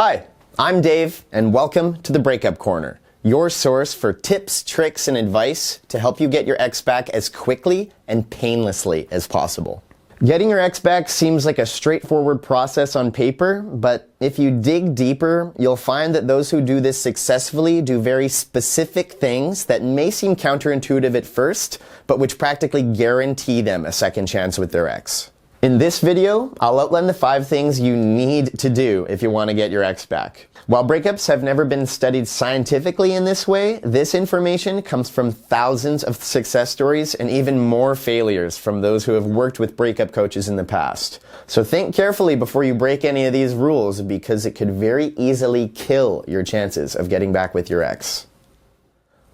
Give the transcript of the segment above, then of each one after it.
Hi, I'm Dave, and welcome to the Breakup Corner, your source for tips, tricks, and advice to help you get your ex back as quickly and painlessly as possible. Getting your ex back seems like a straightforward process on paper, but if you dig deeper, you'll find that those who do this successfully do very specific things that may seem counterintuitive at first, but which practically guarantee them a second chance with their ex. In this video, I'll outline the 5 things you need to do if you want to get your ex back. While breakups have never been studied scientifically in this way, this information comes from thousands of success stories and even more failures from those who have worked with breakup coaches in the past. So think carefully before you break any of these rules, because it could very easily kill your chances of getting back with your ex.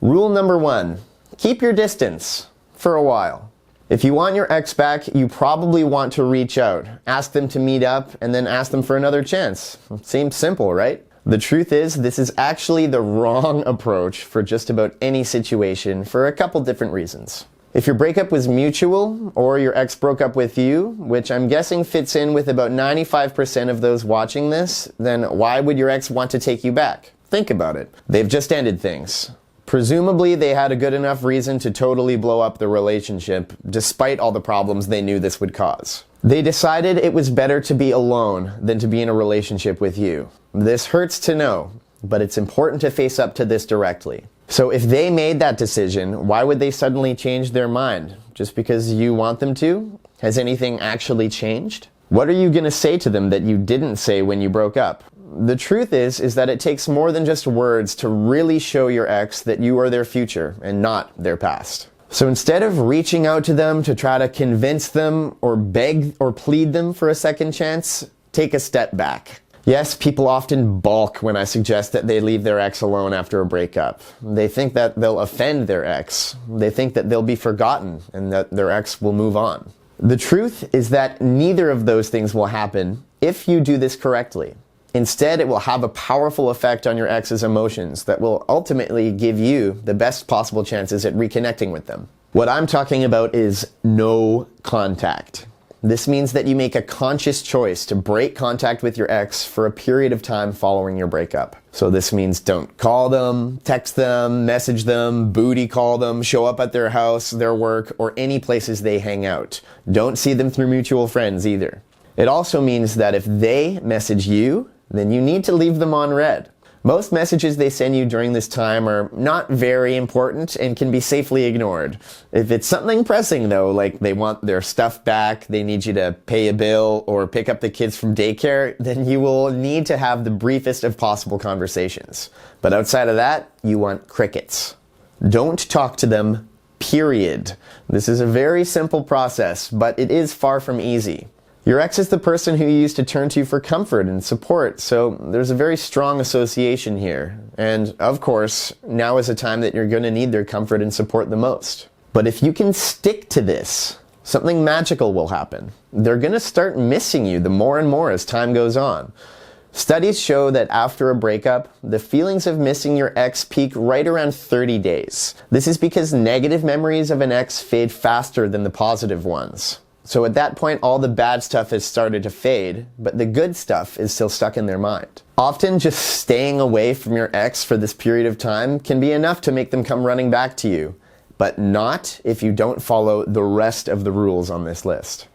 Rule number 1, keep your distance for a while. If you want your ex back, you probably want to reach out, ask them to meet up, and then ask them for another chance. Seems simple, right? The truth is, this is actually the wrong approach for just about any situation for a couple different reasons. If your breakup was mutual, or your ex broke up with you, which I'm guessing fits in with about 95% of those watching this, then why would your ex want to take you back? Think about it. They've just ended things. Presumably, they had a good enough reason to totally blow up the relationship, despite all the problems they knew this would cause. They decided it was better to be alone than to be in a relationship with you. This hurts to know, but it's important to face up to this directly. So if they made that decision, why would they suddenly change their mind? Just because you want them to? Has anything actually changed? What are you going to say to them that you didn't say when you broke up? The truth is that it takes more than just words to really show your ex that you are their future and not their past. So instead of reaching out to them to try to convince them or beg or plead them for a second chance, take a step back. Yes, people often balk when I suggest that they leave their ex alone after a breakup. They think that they'll offend their ex. They think that they'll be forgotten and that their ex will move on. The truth is that neither of those things will happen if you do this correctly. Instead, it will have a powerful effect on your ex's emotions that will ultimately give you the best possible chances at reconnecting with them. What I'm talking about is no contact. This means that you make a conscious choice to break contact with your ex for a period of time following your breakup. So this means don't call them, text them, message them, booty call them, show up at their house, their work, or any places they hang out. Don't see them through mutual friends either. It also means that if they message you, then you need to leave them on read. Most messages they send you during this time are not very important and can be safely ignored. If it's something pressing though, like they want their stuff back, they need you to pay a bill, or pick up the kids from daycare, then you will need to have the briefest of possible conversations. But outside of that, you want crickets. Don't talk to them, period. This is a very simple process, but it is far from easy. Your ex is the person who you used to turn to for comfort and support, so there's a very strong association here. And of course, now is a time that you're going to need their comfort and support the most. But if you can stick to this, something magical will happen. They're going to start missing you the more and more as time goes on. Studies show that after a breakup, the feelings of missing your ex peak right around 30 days. This is because negative memories of an ex fade faster than the positive ones. So at that point, all the bad stuff has started to fade, but the good stuff is still stuck in their mind. Often just staying away from your ex for this period of time can be enough to make them come running back to you, but not if you don't follow the rest of the rules on this list.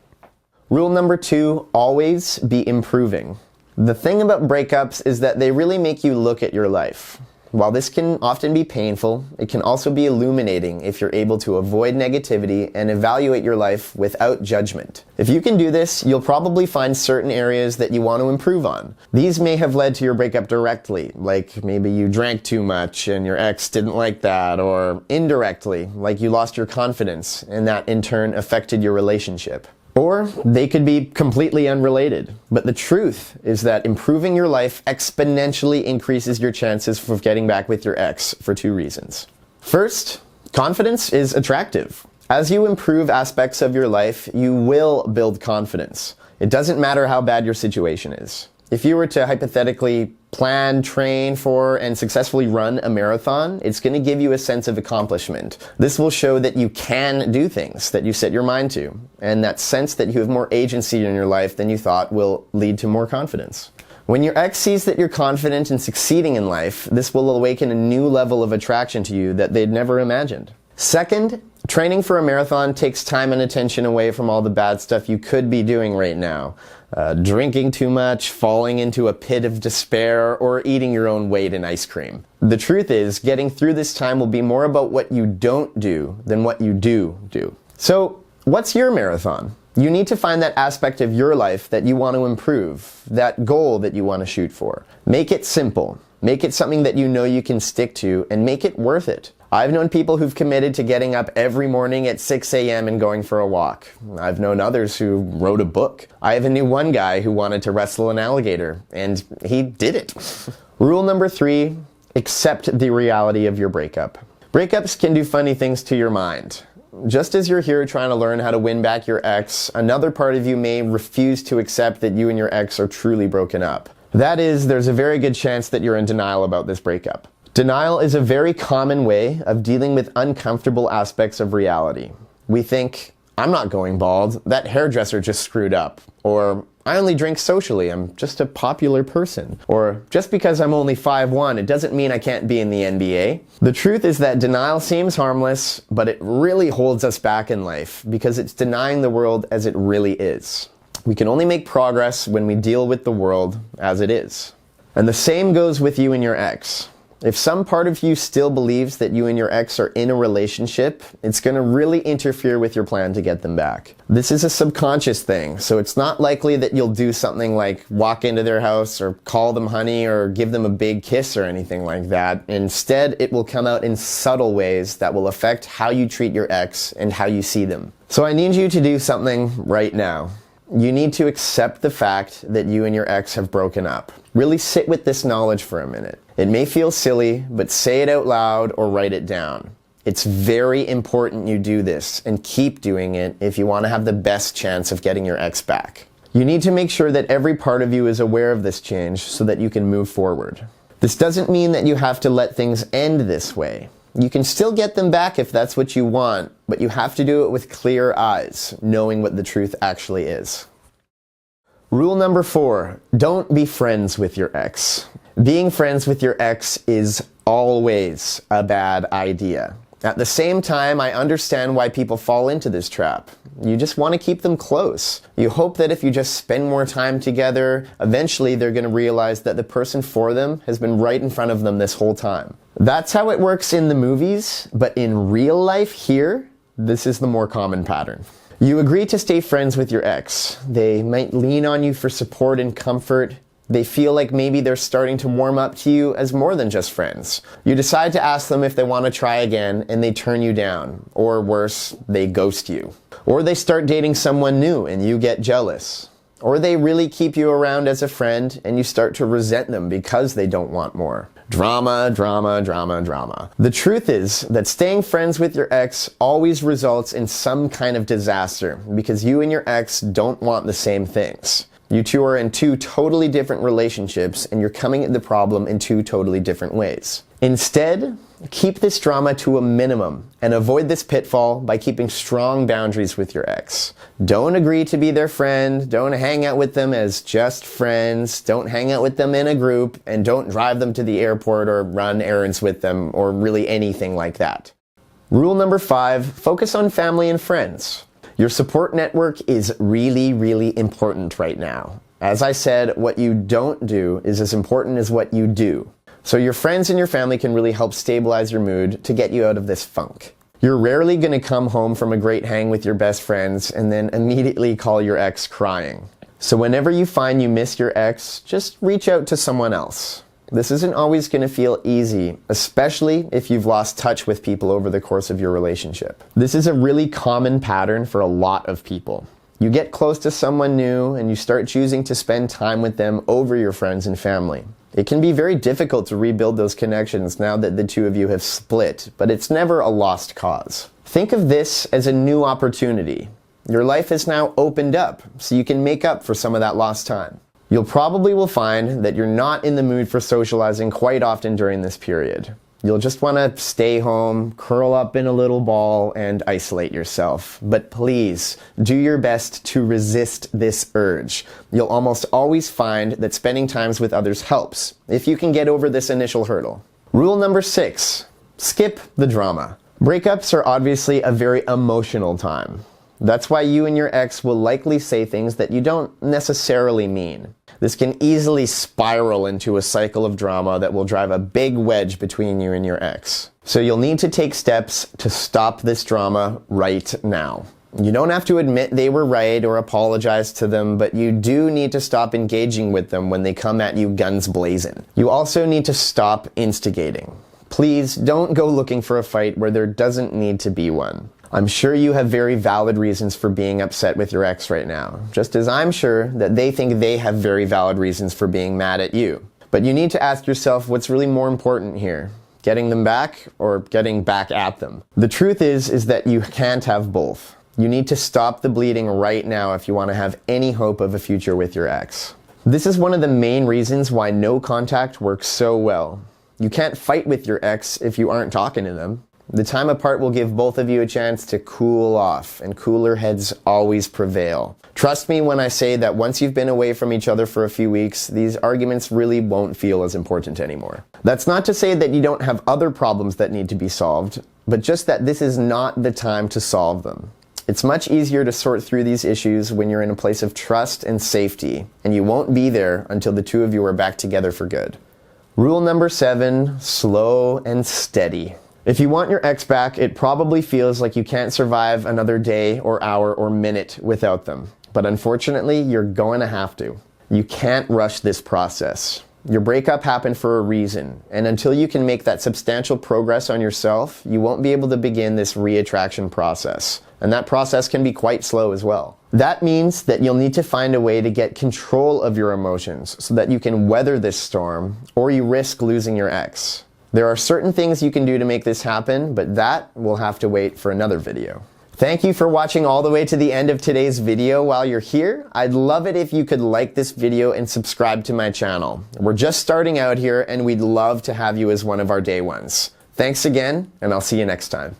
Rule number 2, always be improving. The thing about breakups is that they really make you look at your life. While this can often be painful, it can also be illuminating if you're able to avoid negativity and evaluate your life without judgment. If you can do this, you'll probably find certain areas that you want to improve on. These may have led to your breakup directly, like maybe you drank too much and your ex didn't like that, or indirectly, like you lost your confidence and that in turn affected your relationship. Or they could be completely unrelated. But the truth is that improving your life exponentially increases your chances of getting back with your ex for 2 reasons. First, confidence is attractive. As you improve aspects of your life, you will build confidence. It doesn't matter how bad your situation is. If you were to hypothetically plan, train for, and successfully run a marathon, it's going to give you a sense of accomplishment. This will show that you can do things that you set your mind to, and that sense that you have more agency in your life than you thought will lead to more confidence. When your ex sees that you're confident and succeeding in life, this will awaken a new level of attraction to you that they'd never imagined. Second, training for a marathon takes time and attention away from all the bad stuff you could be doing right now. Drinking too much, falling into a pit of despair, or eating your own weight in ice cream. The truth is, getting through this time will be more about what you don't do than what you do. So, what's your marathon? You need to find that aspect of your life that you want to improve, that goal that you want to shoot for. Make it simple. Make it something that you know you can stick to, and make it worth it. I've known people who've committed to getting up every morning at 6 a.m. and going for a walk. I've known others who wrote a book. I even knew one guy who wanted to wrestle an alligator, and he did it. Rule number 3, accept the reality of your breakup. Breakups can do funny things to your mind. Just as you're here trying to learn how to win back your ex, another part of you may refuse to accept that you and your ex are truly broken up. That is, there's a very good chance that you're in denial about this breakup. Denial is a very common way of dealing with uncomfortable aspects of reality. We think, I'm not going bald, that hairdresser just screwed up. Or, I only drink socially, I'm just a popular person. Or, just because I'm only 5'1", it doesn't mean I can't be in the NBA. The truth is that denial seems harmless, but it really holds us back in life because it's denying the world as it really is. We can only make progress when we deal with the world as it is. And the same goes with you and your ex. If some part of you still believes that you and your ex are in a relationship, it's going to really interfere with your plan to get them back. This is a subconscious thing, so it's not likely that you'll do something like walk into their house or call them honey or give them a big kiss or anything like that. Instead, it will come out in subtle ways that will affect how you treat your ex and how you see them. So I need you to do something right now. You need to accept the fact that you and your ex have broken up. Really sit with this knowledge for a minute. It may feel silly, but say it out loud or write it down. It's very important you do this and keep doing it if you want to have the best chance of getting your ex back. You need to make sure that every part of you is aware of this change so that you can move forward. This doesn't mean that you have to let things end this way. You can still get them back if that's what you want, but you have to do it with clear eyes, knowing what the truth actually is. Rule number 4, don't be friends with your ex. Being friends with your ex is always a bad idea. At the same time, I understand why people fall into this trap. You just want to keep them close. You hope that if you just spend more time together, eventually they're going to realize that the person for them has been right in front of them this whole time. That's how it works in the movies, but in real life here, this is the more common pattern. You agree to stay friends with your ex. They might lean on you for support and comfort. They feel like maybe they're starting to warm up to you as more than just friends. You decide to ask them if they want to try again, and they turn you down. Or worse, they ghost you. Or they start dating someone new and you get jealous. Or they really keep you around as a friend and you start to resent them because they don't want more. Drama, drama, drama, drama. The truth is that staying friends with your ex always results in some kind of disaster because you and your ex don't want the same things. You two are in 2 totally different relationships and you're coming at the problem in 2 totally different ways. Instead, keep this drama to a minimum and avoid this pitfall by keeping strong boundaries with your ex. Don't agree to be their friend, don't hang out with them as just friends, don't hang out with them in a group, and don't drive them to the airport or run errands with them or really anything like that. Rule number 5, focus on family and friends. Your support network is really, really important right now. As I said, what you don't do is as important as what you do. So your friends and your family can really help stabilize your mood to get you out of this funk. You're rarely going to come home from a great hang with your best friends and then immediately call your ex crying. So whenever you find you miss your ex, just reach out to someone else. This isn't always going to feel easy, especially if you've lost touch with people over the course of your relationship. This is a really common pattern for a lot of people. You get close to someone new and you start choosing to spend time with them over your friends and family. It can be very difficult to rebuild those connections now that the 2 of you have split, but it's never a lost cause. Think of this as a new opportunity. Your life has now opened up, so you can make up for some of that lost time. You'll probably will find that you're not in the mood for socializing quite often during this period. You'll just want to stay home, curl up in a little ball, and isolate yourself. But please, do your best to resist this urge. You'll almost always find that spending time with others helps, if you can get over this initial hurdle. Rule number 6, skip the drama. Breakups are obviously a very emotional time. That's why you and your ex will likely say things that you don't necessarily mean. This can easily spiral into a cycle of drama that will drive a big wedge between you and your ex. So you'll need to take steps to stop this drama right now. You don't have to admit they were right or apologize to them, but you do need to stop engaging with them when they come at you guns blazing. You also need to stop instigating. Please don't go looking for a fight where there doesn't need to be one. I'm sure you have very valid reasons for being upset with your ex right now, just as I'm sure that they think they have very valid reasons for being mad at you. But you need to ask yourself what's really more important here, getting them back or getting back at them. The truth is that you can't have both. You need to stop the bleeding right now if you want to have any hope of a future with your ex. This is one of the main reasons why no contact works so well. You can't fight with your ex if you aren't talking to them. The time apart will give both of you a chance to cool off, and cooler heads always prevail. Trust me when I say that once you've been away from each other for a few weeks, these arguments really won't feel as important anymore. That's not to say that you don't have other problems that need to be solved, but just that this is not the time to solve them. It's much easier to sort through these issues when you're in a place of trust and safety, and you won't be there until the two of you are back together for good. Rule number 7, slow and steady. If you want your ex back, it probably feels like you can't survive another day or hour or minute without them. But unfortunately, you're going to have to. You can't rush this process. Your breakup happened for a reason, and until you can make that substantial progress on yourself, you won't be able to begin this reattraction process. And that process can be quite slow as well. That means that you'll need to find a way to get control of your emotions so that you can weather this storm, or you risk losing your ex. There are certain things you can do to make this happen, but that will have to wait for another video. Thank you for watching all the way to the end of today's video. While you're here, I'd love it if you could like this video and subscribe to my channel. We're just starting out here, and we'd love to have you as one of our day ones. Thanks again, and I'll see you next time.